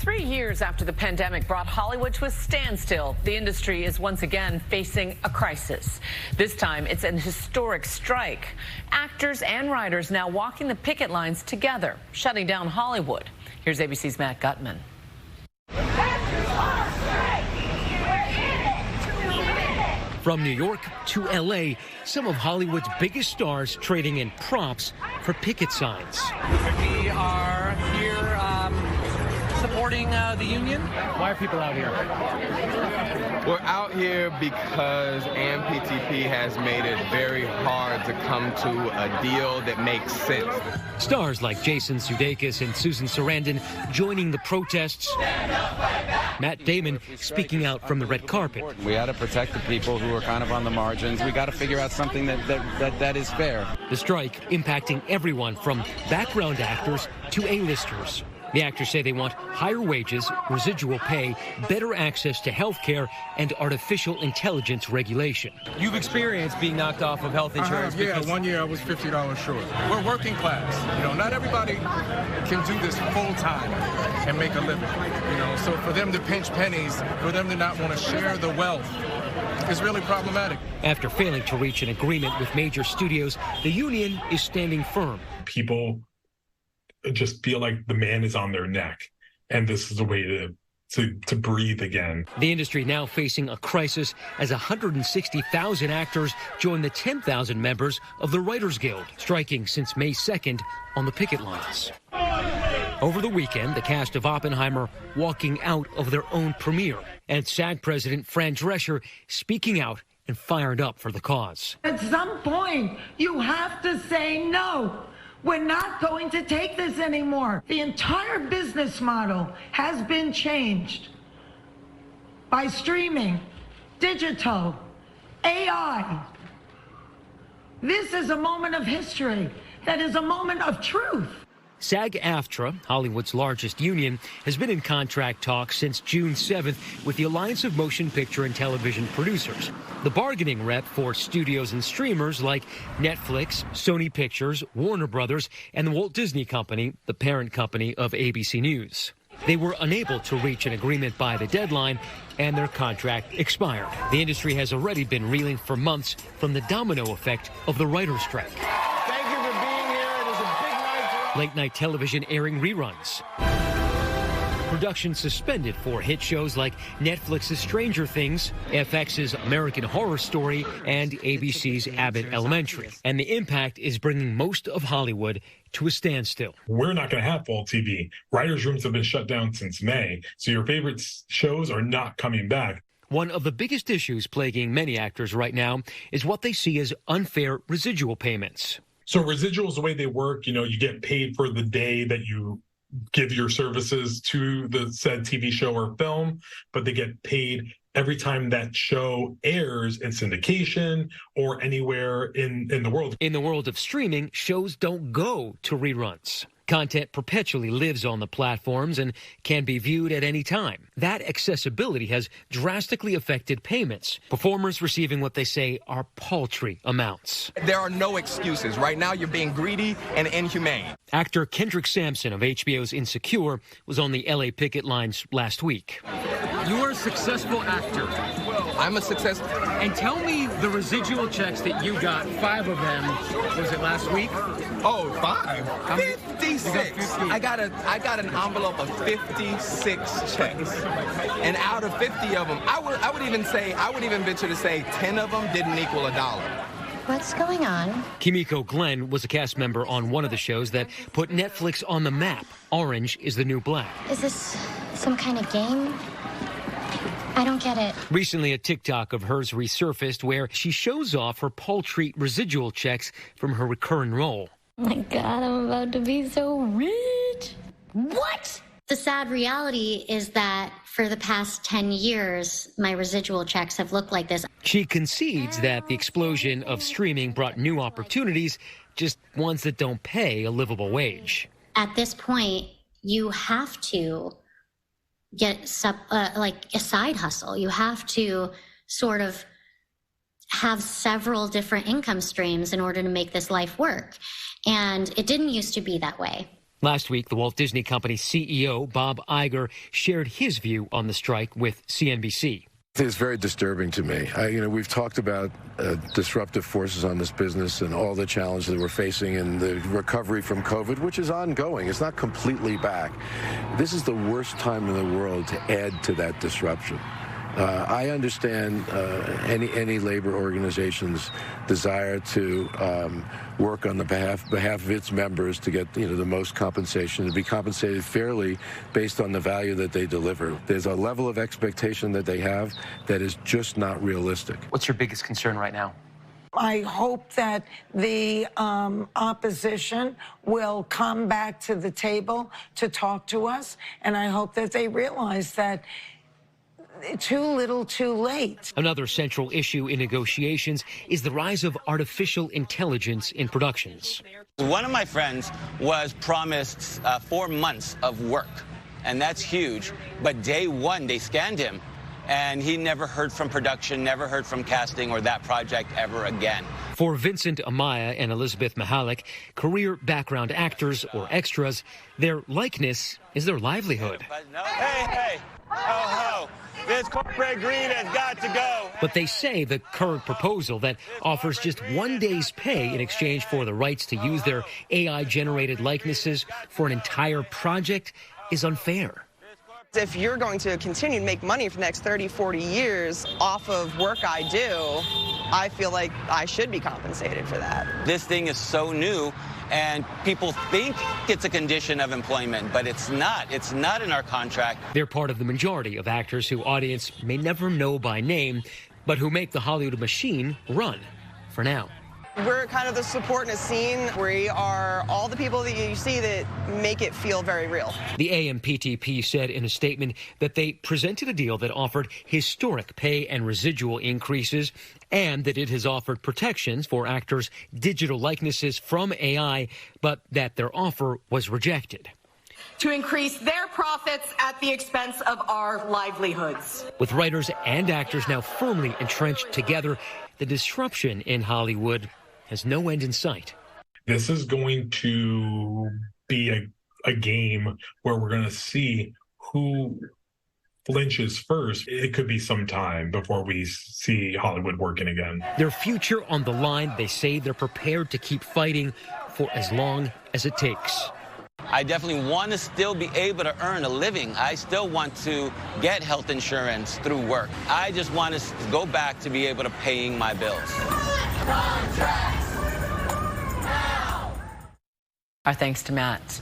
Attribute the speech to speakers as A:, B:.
A: 3 years after the pandemic brought Hollywood to a standstill, the industry is once again facing a crisis. This time, it's an historic strike. Actors and writers now walking the picket lines together, shutting down Hollywood. Here's ABC's Matt Gutman.
B: From New York to L.A., some of Hollywood's biggest stars trading in props for picket signs.
C: We are here supporting the union. Why are people out here?
D: We're out here because AMPTP has made it very hard to come to a deal that makes sense.
B: Stars like Jason Sudeikis and Susan Sarandon joining the protests. Matt Damon speaking out from the red carpet.
E: We got to protect the people who are kind of on the margins. We got to figure out something that is fair.
B: The strike impacting everyone from background actors to A-listers. The actors say they want higher wages, residual pay, better access to health care, and artificial intelligence regulation.
C: You've experienced being knocked off of health insurance.
F: Yeah, 1 year I was $50 short. We're working class. Not everybody can do this full time and make a living. So for them to pinch pennies, for them to not want to share the wealth, is really problematic.
B: After failing to reach an agreement with major studios, the union is standing firm.
G: People just feel like the man is on their neck, and this is a way to breathe again.
B: The industry now facing a crisis as 160,000 actors join the 10,000 members of the Writers Guild, striking since May 2nd on the picket lines. Over the weekend, the cast of Oppenheimer walking out of their own premiere, and SAG President Fran Drescher speaking out and fired up for the cause.
H: At some point, you have to say no. We're not going to take this anymore. The entire business model has been changed by streaming, digital, AI. This is a moment of history. That is a moment of truth.
B: SAG-AFTRA, Hollywood's largest union, has been in contract talks since June 7th with the Alliance of Motion Picture and Television Producers, the bargaining rep for studios and streamers like Netflix, Sony Pictures, Warner Brothers, and the Walt Disney Company, the parent company of ABC News. They were unable to reach an agreement by the deadline, and their contract expired. The industry has already been reeling for months from the domino effect of the writer's strike. Late-night television airing reruns. Production suspended for hit shows like Netflix's Stranger Things, FX's American Horror Story, and ABC's Abbott Elementary. And the impact is bringing most of Hollywood to a standstill.
G: We're not going to have fall TV. Writers' rooms have been shut down since May, so your favorite shows are not coming back.
B: One of the biggest issues plaguing many actors right now is what they see as unfair residual payments.
G: So residuals, the way they work, you get paid for the day that you give your services to the said TV show or film, but they get paid every time that show airs in syndication or anywhere in the world.
B: In the world of streaming, shows don't go to reruns. Content perpetually lives on the platforms and can be viewed at any time. That accessibility has drastically affected payments. Performers receiving what they say are paltry amounts.
D: There are no excuses. Right now, you're being greedy and inhumane.
B: Actor Kendrick Sampson of HBO's Insecure was on the LA picket lines last week.
C: You're a successful actor.
D: I'm a success.
C: And tell me the residual checks that you got, 5 of them, was it last week?
D: Oh, 5? 56. I got an envelope of 56 checks. And out of 50 of them, I would even venture to say 10 of them didn't equal $1.
I: What's going on?
B: Kimiko Glenn was a cast member on one of the shows that put Netflix on the map. Orange is the New Black.
I: Is this some kind of game? I don't get it.
B: Recently, a TikTok of hers resurfaced where she shows off her paltry residual checks from her recurring role.
I: Oh my God, I'm about to be so rich. What? The sad reality is that for the past 10 years, my residual checks have looked like this.
B: She concedes that the explosion of streaming brought new opportunities, just ones that don't pay a livable wage.
I: At this point, you have to get like a side hustle. You have to sort of have several different income streams in order to make this life work. And it didn't used to be that way.
B: Last week, the Walt Disney Company CEO, Bob Iger, shared his view on the strike with CNBC.
J: It's very disturbing to me. We've talked about disruptive forces on this business and all the challenges that we're facing and the recovery from COVID, which is ongoing. It's not completely back. This is the worst time in the world to add to that disruption. I understand any labor organization's desire to work on the behalf of its members to get the most compensation, to be compensated fairly based on the value that they deliver. There's a level of expectation that they have that is just not realistic.
B: What's your biggest concern right now?
H: I hope that the opposition will come back to the table to talk to us, and I hope that they realize that too little, too late.
B: Another central issue in negotiations is the rise of artificial intelligence in productions.
K: One of my friends was promised 4 months of work, and that's huge. But day one, they scanned him, and he never heard from production, never heard from casting or that project ever again.
B: For Vincent Amaya and Elizabeth Mihalik, career background actors or extras, their likeness is their livelihood.
K: Hey, ho. This corporate greed has got to go.
B: But they say the current proposal that offers just 1 day's pay in exchange for the rights to use their AI-generated likenesses for an entire project is unfair.
L: If you're going to continue to make money for the next 30, 40 years off of work I do, I feel like I should be compensated for that.
K: This thing is so new, and people think it's a condition of employment, but it's not. It's not in our contract.
B: They're part of the majority of actors who audience may never know by name, but who make the Hollywood machine run for now.
L: We're kind of the support in a scene. We are all the people that you see that make it feel very real.
B: The AMPTP said in a statement that they presented a deal that offered historic pay and residual increases, and that it has offered protections for actors' digital likenesses from AI, but that their offer was rejected.
M: To increase their profits at the expense of our livelihoods.
B: With writers and actors now firmly entrenched together, the disruption in Hollywood has no end in sight.
G: This is going to be a game where we're going to see who flinches first. It could be some time before we see Hollywood working again.
B: Their future on the line, they say they're prepared to keep fighting for as long as it takes.
K: I definitely want to still be able to earn a living. I still want to get health insurance through work. I just want to go back to be able to paying my bills.
A: Our thanks to Matt.